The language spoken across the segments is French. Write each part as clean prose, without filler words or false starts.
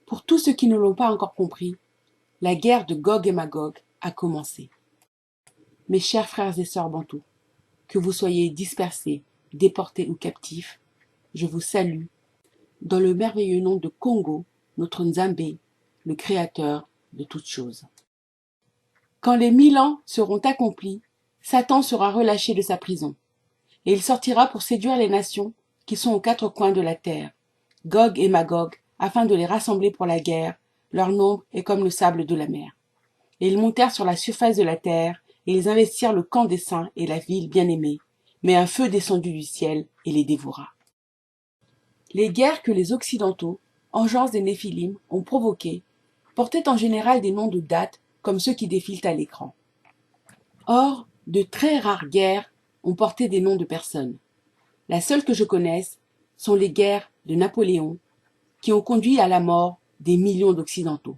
Pour tous ceux qui ne l'ont pas encore compris, la guerre de Gog et Magog a commencé. Mes chers frères et sœurs bantous, que vous soyez dispersés, déportés ou captifs, je vous salue dans le merveilleux nom de Congo, notre Nzambé, le créateur de toutes choses. Quand les 1000 ans seront accomplis, Satan sera relâché de sa prison, et il sortira pour séduire les nations qui sont aux 4 coins de la terre, Gog et Magog, afin de les rassembler pour la guerre. Leur nombre est comme le sable de la mer. Et ils montèrent sur la surface de la terre, et ils investirent le camp des saints et la ville bien-aimée. Mais un feu descendit du ciel et les dévora. Les guerres que les Occidentaux, engeance des Néphilim, ont provoquées, portaient en général des noms de dates comme ceux qui défilent à l'écran. Or, de très rares guerres ont porté des noms de personnes. La seule que je connaisse sont les guerres de Napoléon, qui ont conduit à la mort des millions d'Occidentaux.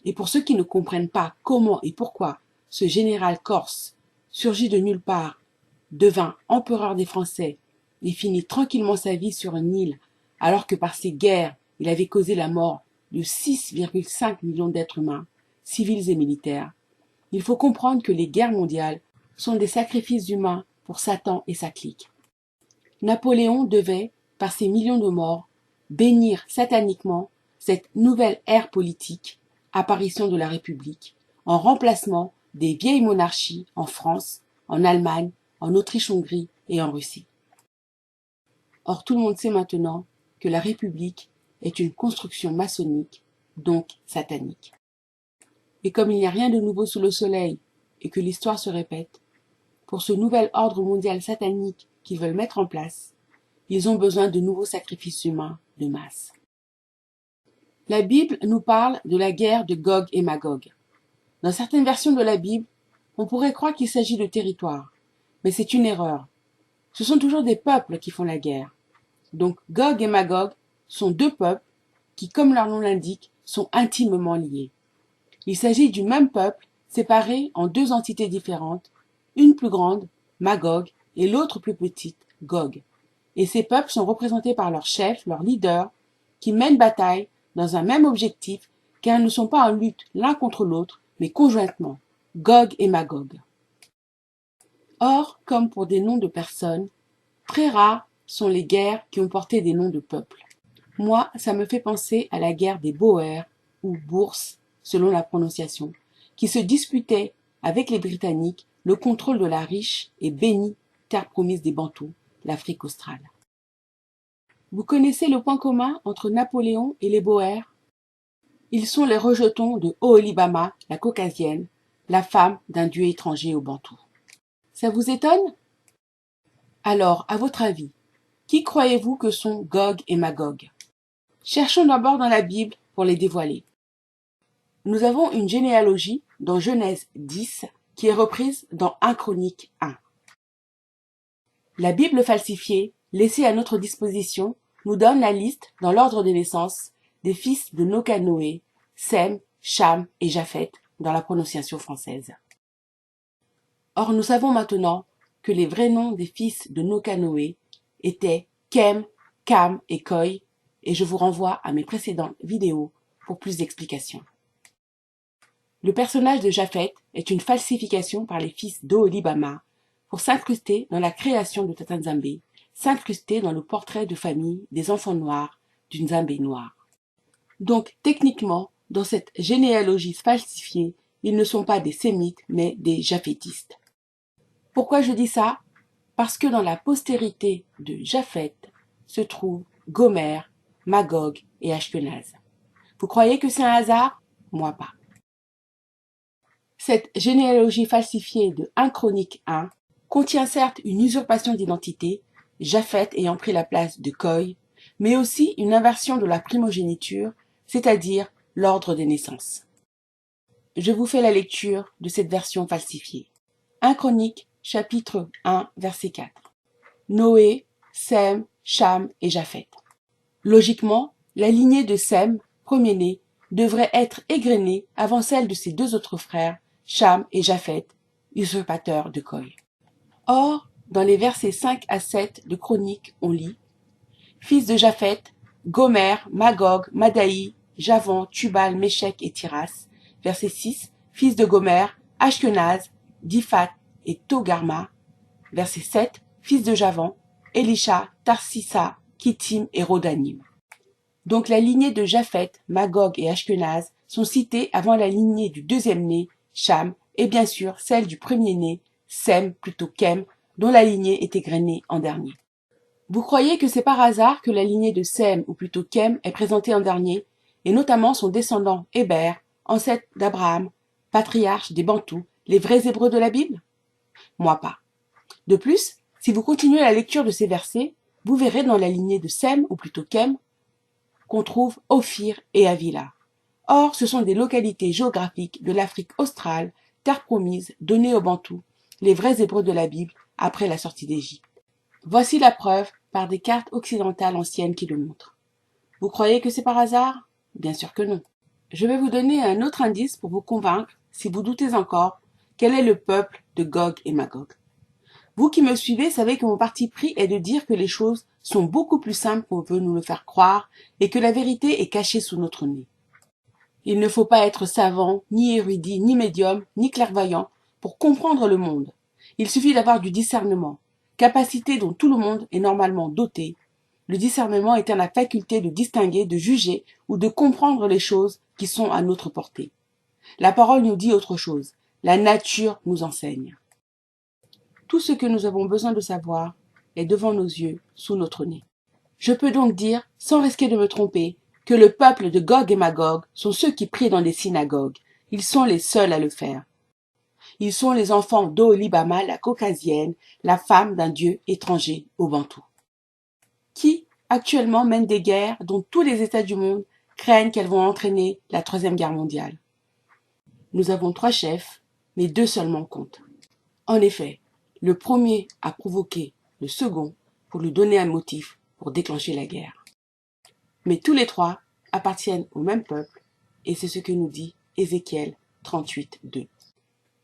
Et pour ceux qui ne comprennent pas comment et pourquoi ce général corse, surgit de nulle part, devint empereur des Français et finit tranquillement sa vie sur une île, alors que par ses guerres, il avait causé la mort de 6,5 millions d'êtres humains, civils et militaires, il faut comprendre que les guerres mondiales sont des sacrifices humains pour Satan et sa clique. Napoléon devait, par ses millions de morts, bénir sataniquement cette nouvelle ère politique, apparition de la République, en remplacement des vieilles monarchies en France, en Allemagne, en Autriche-Hongrie et en Russie. Or tout le monde sait maintenant que la République est une construction maçonnique, donc satanique. Et comme il n'y a rien de nouveau sous le soleil et que l'histoire se répète, pour ce nouvel ordre mondial satanique qu'ils veulent mettre en place, ils ont besoin de nouveaux sacrifices humains de masse. La Bible nous parle de la guerre de Gog et Magog. Dans certaines versions de la Bible, on pourrait croire qu'il s'agit de territoires, mais c'est une erreur. Ce sont toujours des peuples qui font la guerre. Donc Gog et Magog sont 2 peuples qui, comme leur nom l'indique, sont intimement liés. Il s'agit du même peuple séparé en 2 entités différentes, une plus grande, Magog, et l'autre plus petite, Gog. Et ces peuples sont représentés par leurs chefs, leurs leaders, qui mènent bataille dans un même objectif, car ils ne sont pas en lutte l'un contre l'autre, mais conjointement, Gog et Magog. Or, comme pour des noms de personnes, très rares sont les guerres qui ont porté des noms de peuples. Moi, ça me fait penser à la guerre des Boers, ou Bourses, selon la prononciation, qui se disputaient avec les Britanniques le contrôle de la riche et bénie terre promise des Bantous, l'Afrique australe. Vous connaissez le point commun entre Napoléon et les Boers? Ils sont les rejetons de Oholibama, la caucasienne, la femme d'un dieu étranger aux Bantous. Ça vous étonne? Alors, à votre avis, qui croyez-vous que sont Gog et Magog? Cherchons d'abord dans la Bible pour les dévoiler. Nous avons une généalogie dans Genèse 10 qui est reprise dans 1 Chronique 1. La Bible falsifiée, laissée à notre disposition, nous donne la liste, dans l'ordre des naissances, des fils de Nokanoé, Sem, Cham et Japhet, dans la prononciation française. Or nous savons maintenant que les vrais noms des fils de Nokanoé étaient Kem, Cam et Koy, et je vous renvoie à mes précédentes vidéos pour plus d'explications. Le personnage de Japhet est une falsification par les fils d'Oholibama pour s'incruster dans la création de Tata Nzambé, s'incruster dans le portrait de famille des enfants noirs d'une Nzambé noire. Donc techniquement, dans cette généalogie falsifiée, ils ne sont pas des sémites mais des japhétistes. Pourquoi je dis ça? Parce que dans la postérité de Japhet se trouvent Gomer, Magog et Ashkenaz. Vous croyez que c'est un hasard? Moi pas. Cette généalogie falsifiée de 1 Chronique 1 contient certes une usurpation d'identité, Japhet ayant pris la place de Koy, mais aussi une inversion de la primogéniture, c'est-à-dire l'ordre des naissances. Je vous fais la lecture de cette version falsifiée. 1 Chronique, chapitre 1, verset 4. Noé, Sem, Cham et Japhet. Logiquement, la lignée de Sem, premier-né, devrait être égrenée avant celle de ses 2 autres frères, Cham et Japhet, usurpateurs de Koy. Or, dans les versets 5 à 7 de Chronique, on lit « Fils de Japhet, Gomer, Magog, Madaï, Javan, Tubal, Méchec et Tiras. Verset 6, fils de Gomer, Ashkenaz, Diphat et Togarma. Verset 7, fils de Javan, Elisha, Tarsissa, Kittim et Rodanim. Donc la lignée de Japhet, Magog et Ashkenaz sont cités avant la lignée du deuxième-né, Cham, et bien sûr celle du premier-né, Sem, plutôt Kem, dont la lignée est égrenée en dernier. Vous croyez que c'est par hasard que la lignée de Sem, ou plutôt Kem, est présentée en dernier, et notamment son descendant Héber, ancêtre d'Abraham, patriarche des Bantous, les vrais Hébreux de la Bible? Moi pas. De plus, si vous continuez la lecture de ces versets, vous verrez dans la lignée de Sem, ou plutôt Kem, qu'on trouve Ophir et Havila. Or, ce sont des localités géographiques de l'Afrique australe, terre promise, donnée aux Bantous, les vrais Hébreux de la Bible, après la sortie d'Égypte. Voici la preuve par des cartes occidentales anciennes qui le montrent. Vous croyez que c'est par hasard? Bien sûr que non. Je vais vous donner un autre indice pour vous convaincre, si vous doutez encore, quel est le peuple de Gog et Magog. Vous qui me suivez savez que mon parti pris est de dire que les choses sont beaucoup plus simples qu'on veut nous le faire croire et que la vérité est cachée sous notre nez. Il ne faut pas être savant, ni érudit, ni médium, ni clairvoyant pour comprendre le monde. Il suffit d'avoir du discernement, capacité dont tout le monde est normalement doté. Le discernement étant la faculté de distinguer, de juger ou de comprendre les choses qui sont à notre portée. La parole nous dit autre chose. La nature nous enseigne. Tout ce que nous avons besoin de savoir est devant nos yeux, sous notre nez. Je peux donc dire, sans risquer de me tromper, que le peuple de Gog et Magog sont ceux qui prient dans des synagogues. Ils sont les seuls à le faire. Ils sont les enfants d'Oholibama, la caucasienne, la femme d'un dieu étranger au Bantou, qui actuellement mène des guerres dont tous les États du monde craignent qu'elles vont entraîner la Troisième Guerre mondiale. Nous avons 3 chefs, mais 2 seulement comptent. En effet, le premier a provoqué le second pour lui donner un motif pour déclencher la guerre. Mais tous les 3 appartiennent au même peuple, et c'est ce que nous dit Ézéchiel 38, 2.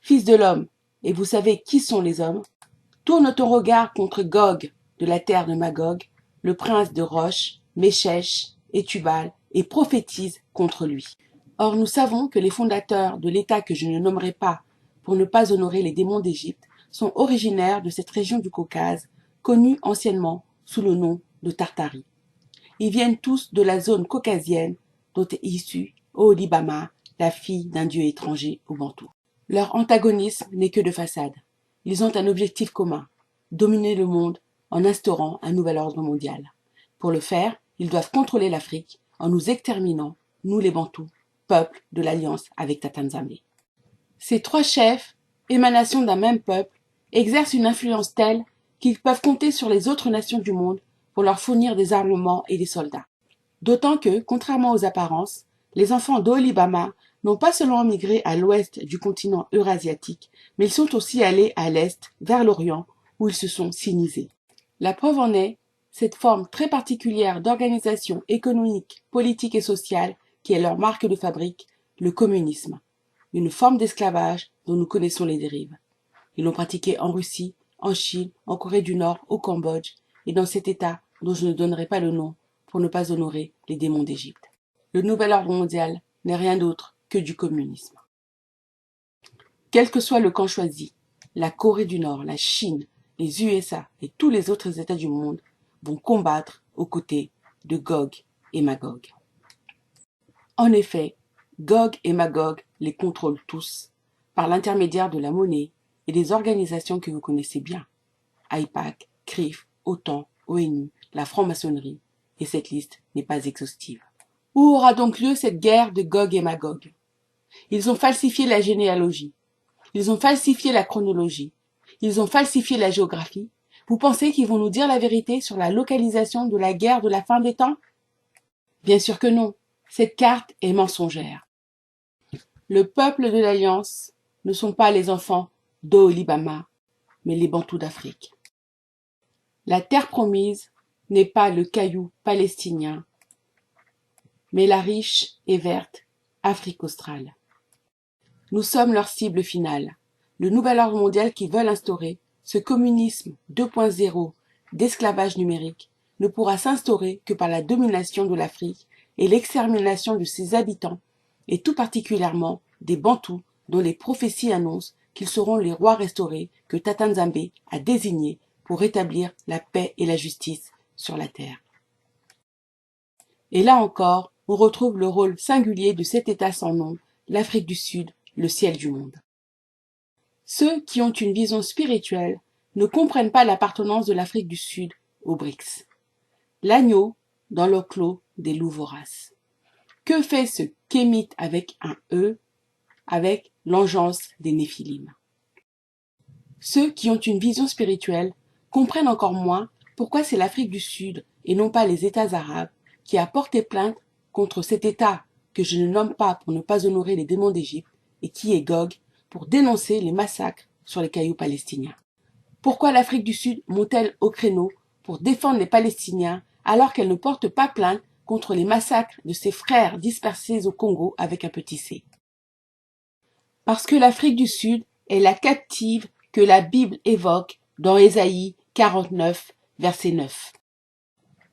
Fils de l'homme, et vous savez qui sont les hommes? Tourne ton regard contre Gog, de la terre de Magog, le prince de Roche, Méchèch et Tubal, et prophétise contre lui. Or nous savons que les fondateurs de l'État que je ne nommerai pas pour ne pas honorer les démons d'Égypte sont originaires de cette région du Caucase, connue anciennement sous le nom de Tartarie. Ils viennent tous de la zone caucasienne dont est issue Oholibama, la fille d'un dieu étranger au Bantou. Leur antagonisme n'est que de façade. Ils ont un objectif commun, dominer le monde en instaurant un nouvel ordre mondial. Pour le faire, ils doivent contrôler l'Afrique en nous exterminant, nous les Bantous, peuple de l'alliance avec Tatanzamé. Ces 3 chefs, émanations d'un même peuple, exercent une influence telle qu'ils peuvent compter sur les autres nations du monde pour leur fournir des armements et des soldats. D'autant que, contrairement aux apparences, les enfants d'Oholibama n'ont pas seulement migré à l'ouest du continent eurasiatique, mais ils sont aussi allés à l'est, vers l'Orient, où ils se sont sinisés. La preuve en est cette forme très particulière d'organisation économique, politique et sociale qui est leur marque de fabrique, le communisme, une forme d'esclavage dont nous connaissons les dérives. Ils l'ont pratiqué en Russie, en Chine, en Corée du Nord, au Cambodge, et dans cet État dont je ne donnerai pas le nom pour ne pas honorer les démons d'Égypte. Le nouvel ordre mondial n'est rien d'autre que du communisme. Quel que soit le camp choisi, la Corée du Nord, la Chine, les USA et tous les autres États du monde vont combattre aux côtés de Gog et Magog. En effet, Gog et Magog les contrôlent tous par l'intermédiaire de la monnaie et des organisations que vous connaissez bien. AIPAC, CRIF, OTAN, ONU, la franc-maçonnerie, et cette liste n'est pas exhaustive. Où aura donc lieu cette guerre de Gog et Magog? Ils ont falsifié la généalogie. Ils ont falsifié la chronologie. Ils ont falsifié la géographie. Vous pensez qu'ils vont nous dire la vérité sur la localisation de la guerre de la fin des temps? Bien sûr que non. Cette carte est mensongère. Le peuple de l'Alliance ne sont pas les enfants d'Oholibama, mais les Bantous d'Afrique. La terre promise n'est pas le caillou palestinien, mais la riche et verte Afrique australe. Nous sommes leur cible finale, le nouvel ordre mondial qu'ils veulent instaurer, ce communisme 2.0 d'esclavage numérique, ne pourra s'instaurer que par la domination de l'Afrique et l'extermination de ses habitants, et tout particulièrement des Bantous dont les prophéties annoncent qu'ils seront les rois restaurés que Tata Nzambe a désignés pour rétablir la paix et la justice sur la terre. Et là encore, on retrouve le rôle singulier de cet État sans nom, l'Afrique du Sud, le ciel du monde. Ceux qui ont une vision spirituelle ne comprennent pas l'appartenance de l'Afrique du Sud aux BRICS. L'agneau dans le clos des loups voraces. Que fait ce kémite avec un E, avec l'engeance des Néphilim? Ceux qui ont une vision spirituelle comprennent encore moins pourquoi c'est l'Afrique du Sud et non pas les États arabes qui a porté plainte contre cet État que je ne nomme pas pour ne pas honorer les démons d'Égypte et qui est Gog pour dénoncer les massacres sur les cailloux palestiniens. Pourquoi l'Afrique du Sud monte-t-elle au créneau pour défendre les Palestiniens alors qu'elle ne porte pas plainte contre les massacres de ses frères dispersés au Congo avec un petit c? Parce que l'Afrique du Sud est la captive que la Bible évoque dans Ésaïe 49, verset 9.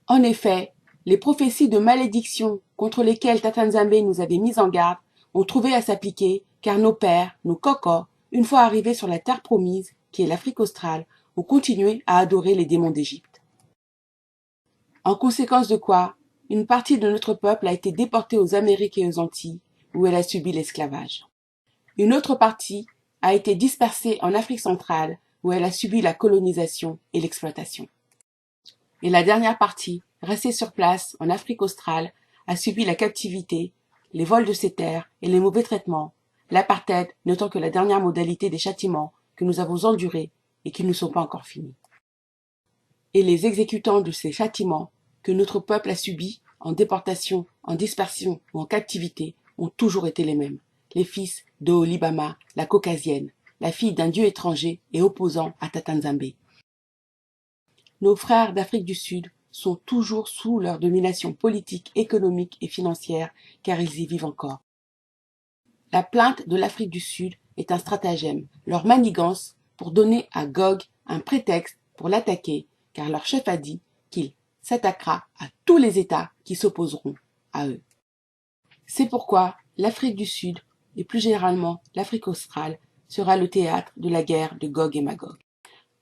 En effet, les prophéties de malédiction contre lesquelles Tata Nzambe nous avait mis en garde ont trouvé à s'appliquer car nos pères, nos cocos, une fois arrivés sur la terre promise, qui est l'Afrique australe, ont continué à adorer les démons d'Égypte. En conséquence de quoi, une partie de notre peuple a été déportée aux Amériques et aux Antilles, où elle a subi l'esclavage. Une autre partie a été dispersée en Afrique centrale, où elle a subi la colonisation et l'exploitation. Et la dernière partie, restée sur place en Afrique australe, a subi la captivité, les vols de ses terres et les mauvais traitements, l'apartheid n'étant que la dernière modalité des châtiments que nous avons endurés et qui ne sont pas encore finis. Et les exécutants de ces châtiments que notre peuple a subis en déportation, en dispersion ou en captivité ont toujours été les mêmes. Les fils de Olibama, la caucasienne, la fille d'un dieu étranger et opposant à Tata Nzambe. Nos frères d'Afrique du Sud sont toujours sous leur domination politique, économique et financière car ils y vivent encore. La plainte de l'Afrique du Sud est un stratagème, leur manigance pour donner à Gog un prétexte pour l'attaquer car leur chef a dit qu'il s'attaquera à tous les États qui s'opposeront à eux. C'est pourquoi l'Afrique du Sud, et plus généralement l'Afrique australe, sera le théâtre de la guerre de Gog et Magog.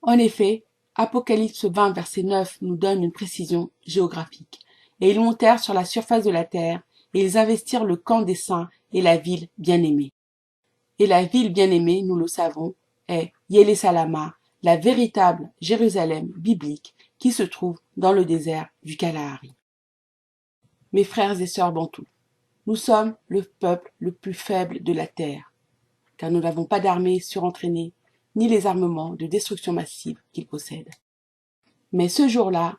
En effet, Apocalypse 20, verset 9 nous donne une précision géographique. Et ils montèrent sur la surface de la terre, et ils investirent le camp des saints et la ville bien-aimée. Et la ville bien-aimée, nous le savons, est Yélé Salama, la véritable Jérusalem biblique qui se trouve dans le désert du Kalahari. Mes frères et sœurs bantous, nous sommes le peuple le plus faible de la terre, car nous n'avons pas d'armée surentraînée, ni les armements de destruction massive qu'ils possèdent. Mais ce jour-là,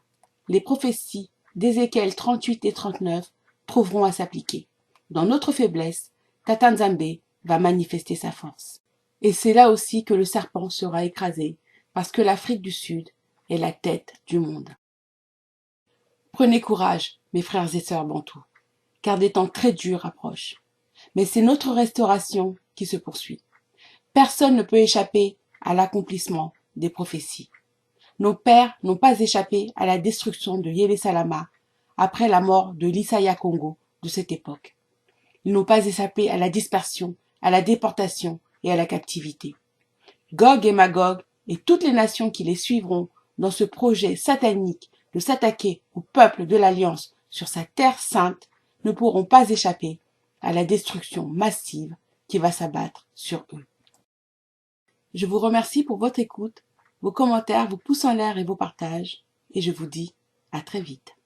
les prophéties d'Ézéchiel 38 et 39 trouveront à s'appliquer. Dans notre faiblesse, Tata Nzambe va manifester sa force. Et c'est là aussi que le serpent sera écrasé, parce que l'Afrique du Sud est la tête du monde. Prenez courage, mes frères et sœurs bantous, car des temps très durs approchent. Mais c'est notre restauration qui se poursuit. Personne ne peut échapper à l'accomplissement des prophéties. Nos pères n'ont pas échappé à la destruction de Yélé Salama après la mort de l'Issaïa Congo de cette époque. Ils n'ont pas échappé à la dispersion, à la déportation et à la captivité. Gog et Magog et toutes les nations qui les suivront dans ce projet satanique de s'attaquer au peuple de l'Alliance sur sa terre sainte ne pourront pas échapper à la destruction massive qui va s'abattre sur eux. Je vous remercie pour votre écoute, vos commentaires, vos pouces en l'air et vos partages, et je vous dis à très vite.